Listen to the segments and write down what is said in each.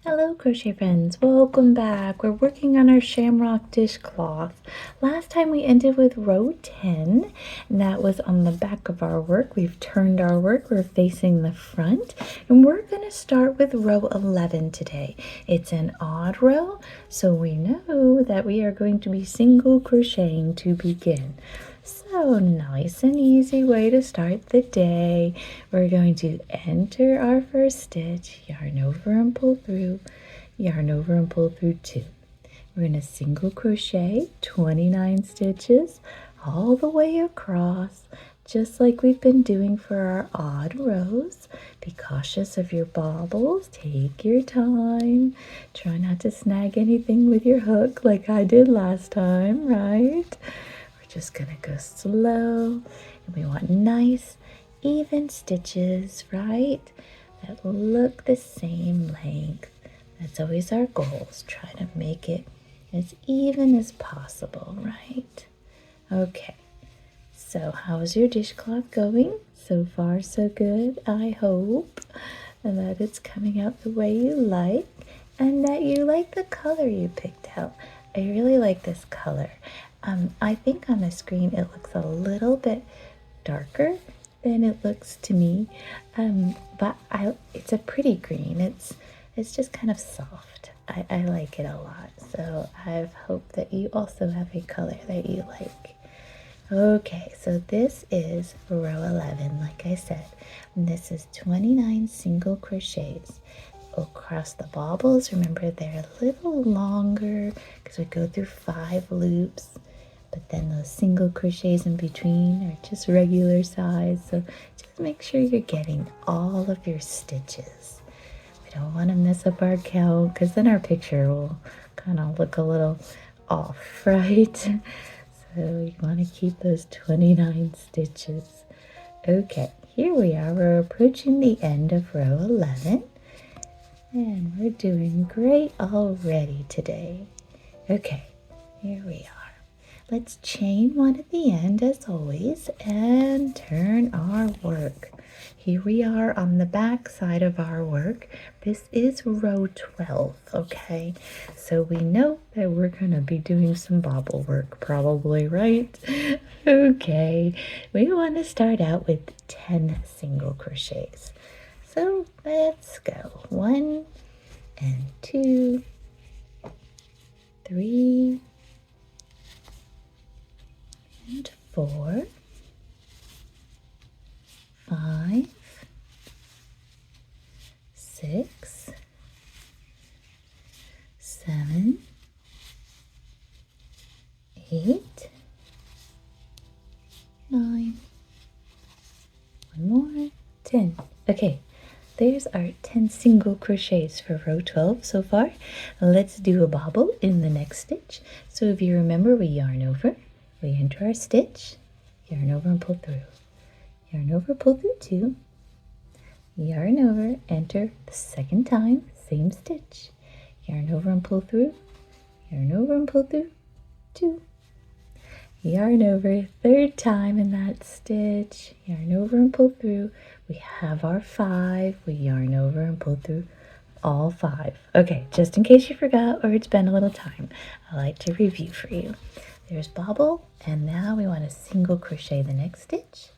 Hello crochet friends, welcome back. We're working on our Shamrock dishcloth. Last time we ended with row 10 and that was on the back of our work. We've turned our work, we're facing the front, and we're going to start with row 11 today. It's an odd row, so we know that we are going to be single crocheting to begin. So nice and easy way to start the day. We're going to enter our first stitch, yarn over and pull through, yarn over and pull through 2. We're going to single crochet 29 stitches all the way across, just like we've been doing for our odd rows. Be cautious of your bobbles. Take your time. Try not to snag anything with your hook like I did last time, right? Just gonna go slow, and we want nice even stitches, right, that look the same length. That's always our goals. Try to make it as even as possible, right? Okay, so how's your dishcloth going? So far so good. I hope that it's coming out the way you like and that you like the color you picked out. I really like this color. I think on the screen it looks a little bit darker than it looks to me, but it's a pretty green. It's just kind of soft. I like it a lot, so I hope that you also have a color that you like. Okay, so this is row 11, like I said, and this is 29 single crochets across the bobbles. Remember, they're a little longer because we go through 5 loops, but then those single crochets in between are just regular size, so just make sure you're getting all of your stitches. We don't want to mess up our count because then our picture will kind of look a little off, right? So you want to keep those 29 stitches. Okay, here we are. We're approaching the end of row 11. And we're doing great already today. Okay, here we are. Let's chain one at the end as always and turn our work. Here we are on the back side of our work. This is row 12, okay? So we know that we're going to be doing some bobble work probably, right? Okay, we want to start out with 10 single crochets. So let's go. 1 and 2, 3 and 4, 5, 6, 7, 8, 9, one more, 10. Okay. There's our 10 single crochets for row 12 so far. Let's do a bobble in the next stitch. So if you remember, we yarn over, we enter our stitch, yarn over and pull through. Yarn over, pull through 2, yarn over, enter the second time, same stitch. Yarn over and pull through, yarn over and pull through 2. Yarn over, third time in that stitch, yarn over and pull through. We have our 5, we yarn over and pull through all 5. Okay, just in case you forgot or it's been a little time, I like to review for you. There's bobble, and now we want to single crochet the next stitch.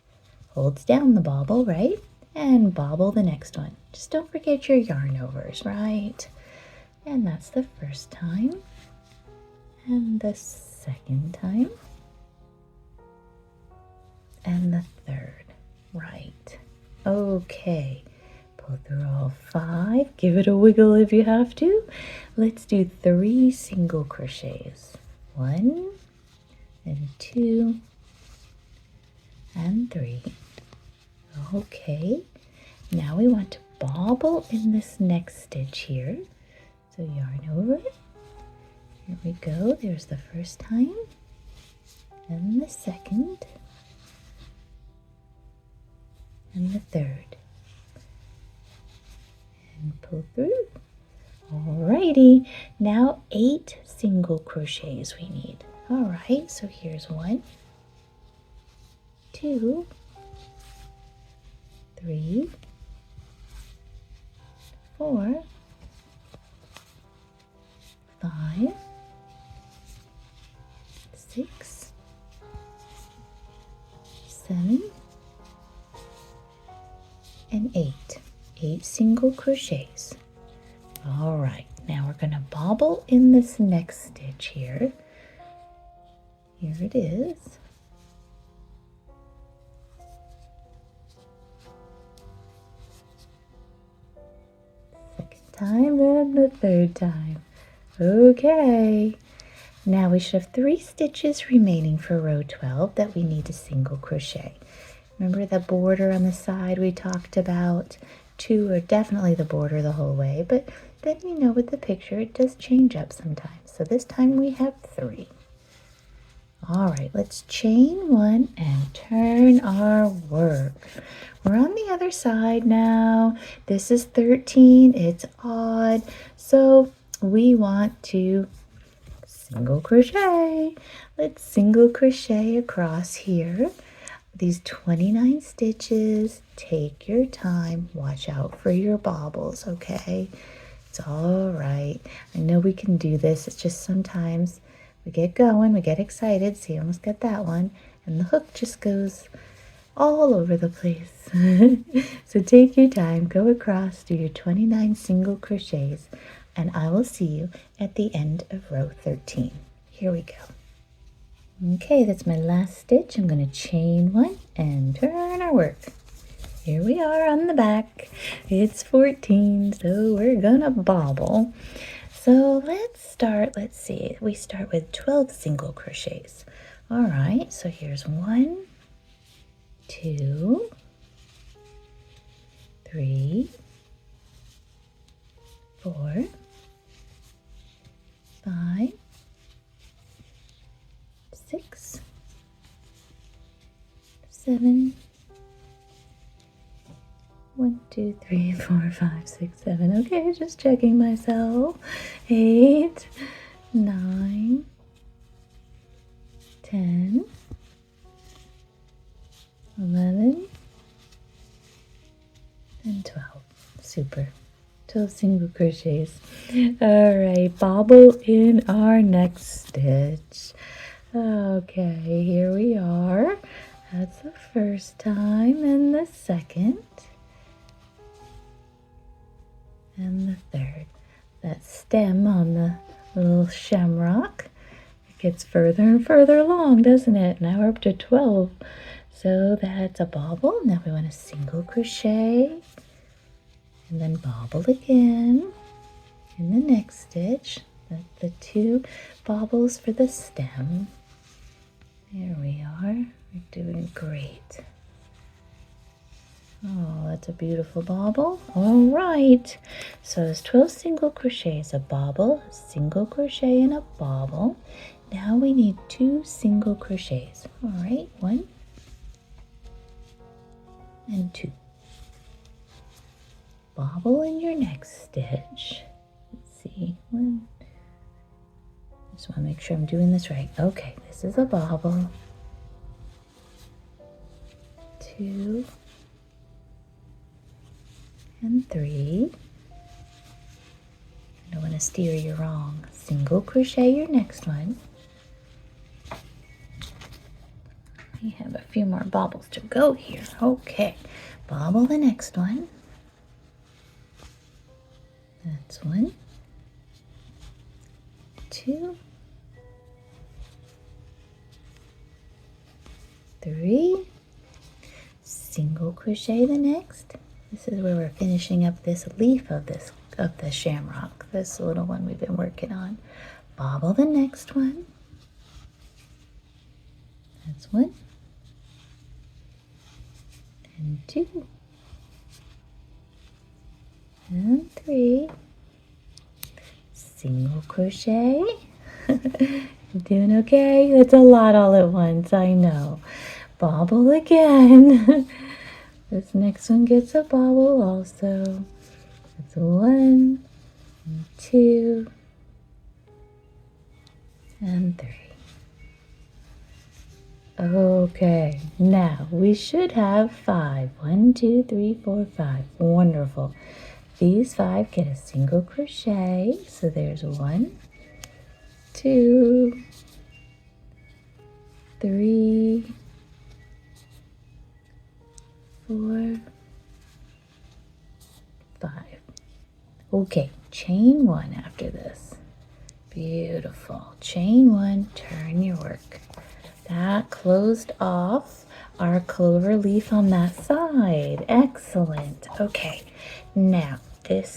Holds down the bobble, right? And bobble the next one. Just don't forget your yarn overs, right? And that's the first time. And the second time. And the third, right? Okay, pull through all 5, give it a wiggle if you have to. Let's do 3 single crochets. 1 and 2 and 3. Okay, now we want to bobble in this next stitch here. So yarn over, here we go, there's the first time and the second and the third, and pull through. Alrighty, now 8 single crochets we need. Alright, so here's 1, 2, 3, 4, 5, 6, 7, and 8. 8 single crochets. All right, now we're going to bobble in this next stitch here. Here it is. Second time and the third time. Okay. Now we should have 3 stitches remaining for row 12 that we need to single crochet. Remember the border on the side we talked about? 2 are definitely the border the whole way, but then you know with the picture it does change up sometimes. So this time we have 3. All right, let's chain 1 and turn our work. We're on the other side now. This is 13, it's odd, so we want to single crochet. Let's single crochet across here. These 29 stitches. Take your time. Watch out for your bobbles, okay? It's all right. I know we can do this. It's just sometimes we get going, we get excited. See, I almost got that one. And the hook just goes all over the place. So take your time. Go across, do your 29 single crochets. And I will see you at the end of row 13. Here we go. Okay, that's my last stitch. I'm going to chain 1 and turn our work. Here we are on the back. It's 14, so we're going to bobble. So let's start, let's see, we start with 12 single crochets. All right, so here's 1, 2, 3, 4, 5, 6, 7, 1, 2, 3, 4, 5, 6, 7. Okay, just checking myself. 8, 9, 10, 11, and 12. Super. 12 single crochets. All right, bobble in our next stitch. Okay, here we are. That's the first time, and the second, and the third. That stem on the little shamrock, it gets further and further along, doesn't it? Now we're up to 12. So that's a bobble. Now we want to single crochet, and then bobble again in the next stitch. The 2 bobbles for the stem. There we are. We're doing great. Oh, that's a beautiful bobble. All right. So it's 12 single crochets, a bobble, a single crochet, and a bobble. Now we need 2 single crochets. All right, 1 and 2. Bobble in your next stitch. Let's see. 1. Just want to make sure I'm doing this right. Okay, this is a bobble. 2 and 3. I don't want to steer you wrong. Single crochet your next one. We have a few more bobbles to go here. Okay, bobble the next one. That's 1, 2, 3. Single crochet the next. This is where we're finishing up this leaf of the shamrock, this little one we've been working on. Bobble the next one. That's 1 and 2 and 3. Single crochet. You're doing okay? That's a lot all at once, I know. Bobble again. This next one gets a bobble also. It's 1 and 2 and 3. Okay, now we should have 5. 1, 2, 3, 4, 5. Wonderful. These 5 get a single crochet. So there's 1 2, 3, 4, 5. Okay, chain 1 after this. Beautiful. Chain 1, turn your work. That closed off our clover leaf on that side. Excellent. Okay, now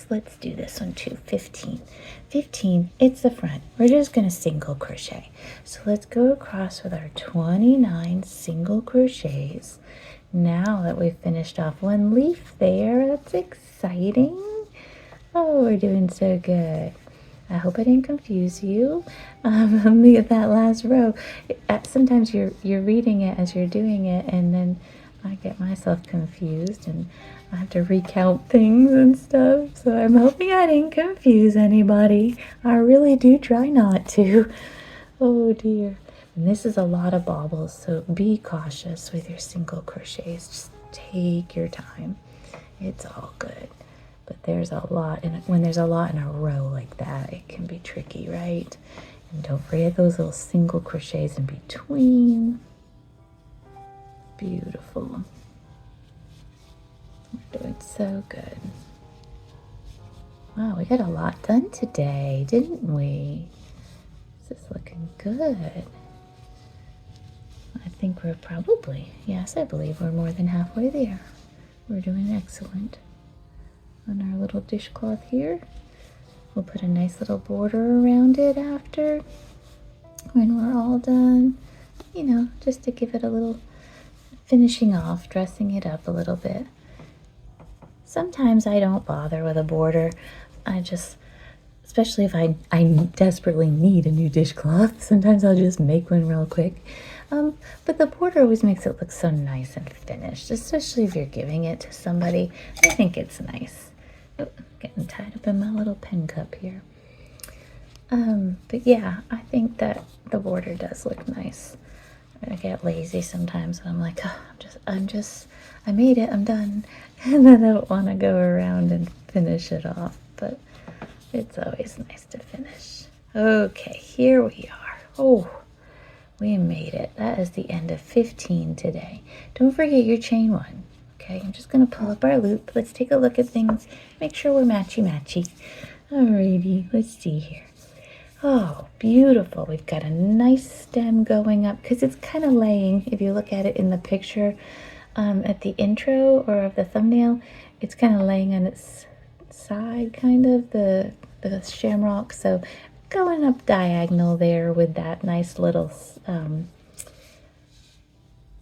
let's do this one too. 15. 15, it's the front. We're just going to single crochet. So let's go across with our 29 single crochets. Now that we've finished off one leaf there, that's exciting. Oh, we're doing so good. I hope I didn't confuse you. That last row, sometimes you're reading it as you're doing it, and then I get myself confused, and I have to recount things and stuff. So I'm hoping I didn't confuse anybody. I really do try not to. Oh dear. And this is a lot of bobbles, so be cautious with your single crochets. Just take your time. It's all good. But there's a lot, and when there's a lot in a row like that, it can be tricky, right? And don't forget those little single crochets in between. Beautiful. We're doing so good. Wow, we got a lot done today, didn't we? This is looking good. I think we're probably, yes, I believe we're more than halfway there. We're doing excellent. On our little dishcloth here, we'll put a nice little border around it after when we're all done, you know, just to give it a little finishing off, dressing it up a little bit. Sometimes I don't bother with a border. I just, especially if I desperately need a new dishcloth, sometimes I'll just make one real quick. But the border always makes it look so nice and finished, especially if you're giving it to somebody. I think it's nice. Oh, getting tied up in my little pen cup here. But yeah, I think that the border does look nice. I get lazy sometimes and I'm like, oh, I made it, I'm done. And I don't want to go around and finish it off, but it's always nice to finish. Okay, here we are. Oh, we made it. That is the end of 15 today. Don't forget your chain 1. Okay, I'm just going to pull up our loop. Let's take a look at things. Make sure we're matchy-matchy. Alrighty, let's see here. Oh, beautiful. We've got a nice stem going up because it's kind of laying. If you look at it in the picture at the intro or of the thumbnail, it's kind of laying on its side, kind of, the shamrock. So going up diagonal there with that nice little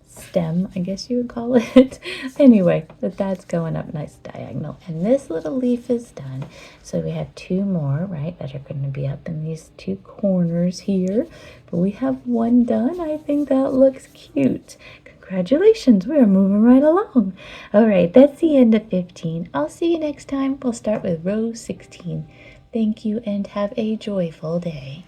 stem, I guess you would call it. Anyway, but that's going up nice diagonal. And this little leaf is done. So we have 2 more, right, that are going to be up in these 2 corners here. But we have 1 done. I think that looks cute. Congratulations, we're moving right along. All right, that's the end of 15. I'll see you next time. We'll start with row 16. Thank you and have a joyful day.